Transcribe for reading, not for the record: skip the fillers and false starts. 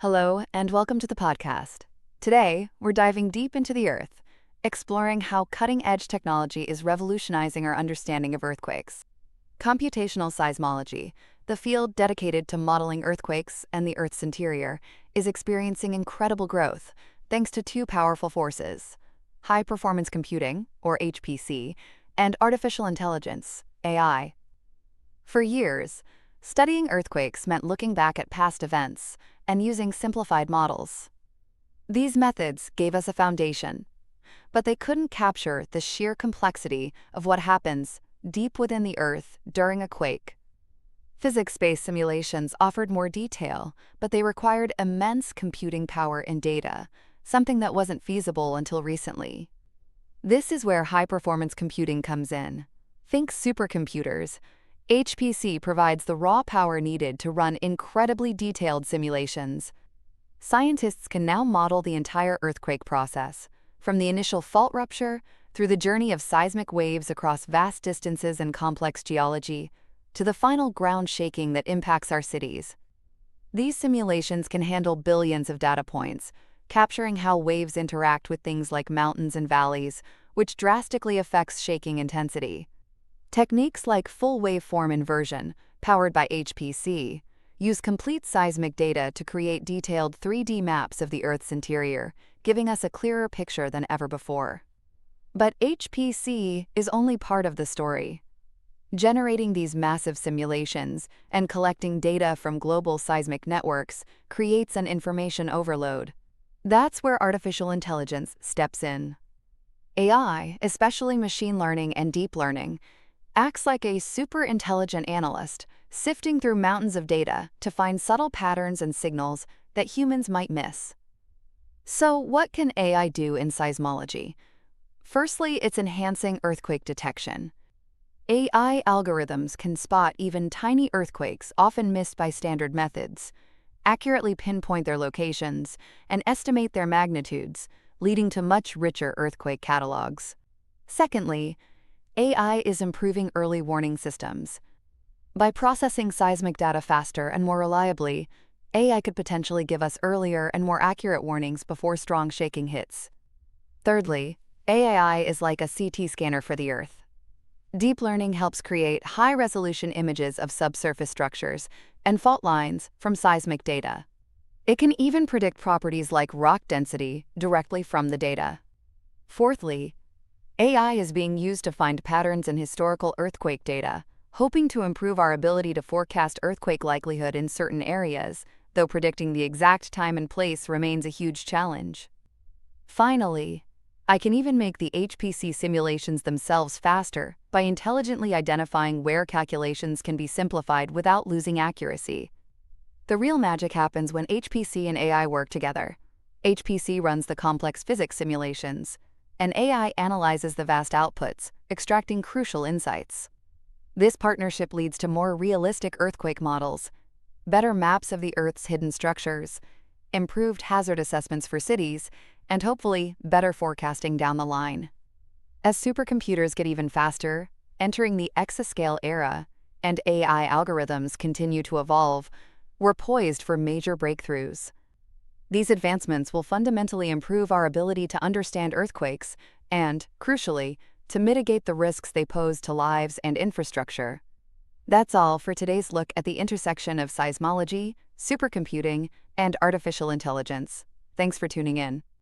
Hello, and welcome to the podcast. Today, we're diving deep into the Earth, exploring how cutting-edge technology is revolutionizing our understanding of earthquakes. Computational seismology, the field dedicated to modeling earthquakes and the Earth's interior, is experiencing incredible growth thanks to two powerful forces: high-performance computing, or HPC, and artificial intelligence, AI. For years, studying earthquakes meant looking back at past events and using simplified models. These methods gave us a foundation, but they couldn't capture the sheer complexity of what happens deep within the Earth during a quake. Physics-based simulations offered more detail, but they required immense computing power and data, something that wasn't feasible until recently. This is where high-performance computing comes in. Think supercomputers. HPC provides the raw power needed to run incredibly detailed simulations. Scientists can now model the entire earthquake process, from the initial fault rupture through the journey of seismic waves across vast distances and complex geology, to the final ground shaking that impacts our cities. These simulations can handle billions of data points, capturing how waves interact with things like mountains and valleys, which drastically affects shaking intensity. Techniques like full waveform inversion, powered by HPC, use complete seismic data to create detailed 3D maps of the Earth's interior, giving us a clearer picture than ever before. But HPC is only part of the story. Generating these massive simulations and collecting data from global seismic networks creates an information overload. That's where artificial intelligence steps in. AI, especially machine learning and deep learning, acts like a super-intelligent analyst, sifting through mountains of data to find subtle patterns and signals that humans might miss. So, what can AI do in seismology? Firstly, it's enhancing earthquake detection. AI algorithms can spot even tiny earthquakes often missed by standard methods, accurately pinpoint their locations, and estimate their magnitudes, leading to much richer earthquake catalogs. Secondly, AI is improving early warning systems. By processing seismic data faster and more reliably, AI could potentially give us earlier and more accurate warnings before strong shaking hits. Thirdly, AI is like a CT scanner for the Earth. Deep learning helps create high-resolution images of subsurface structures and fault lines from seismic data. It can even predict properties like rock density directly from the data. Fourthly, AI is being used to find patterns in historical earthquake data, hoping to improve our ability to forecast earthquake likelihood in certain areas, though predicting the exact time and place remains a huge challenge. Finally, I can even make the HPC simulations themselves faster by intelligently identifying where calculations can be simplified without losing accuracy. The real magic happens when HPC and AI work together. HPC runs the complex physics simulations, and AI analyzes the vast outputs, extracting crucial insights. This partnership leads to more realistic earthquake models, better maps of the Earth's hidden structures, improved hazard assessments for cities, and hopefully better forecasting down the line. As supercomputers get even faster, entering the exascale era, and AI algorithms continue to evolve, we're poised for major breakthroughs. These advancements will fundamentally improve our ability to understand earthquakes and, crucially, to mitigate the risks they pose to lives and infrastructure. That's all for today's look at the intersection of seismology, supercomputing, and artificial intelligence. Thanks for tuning in.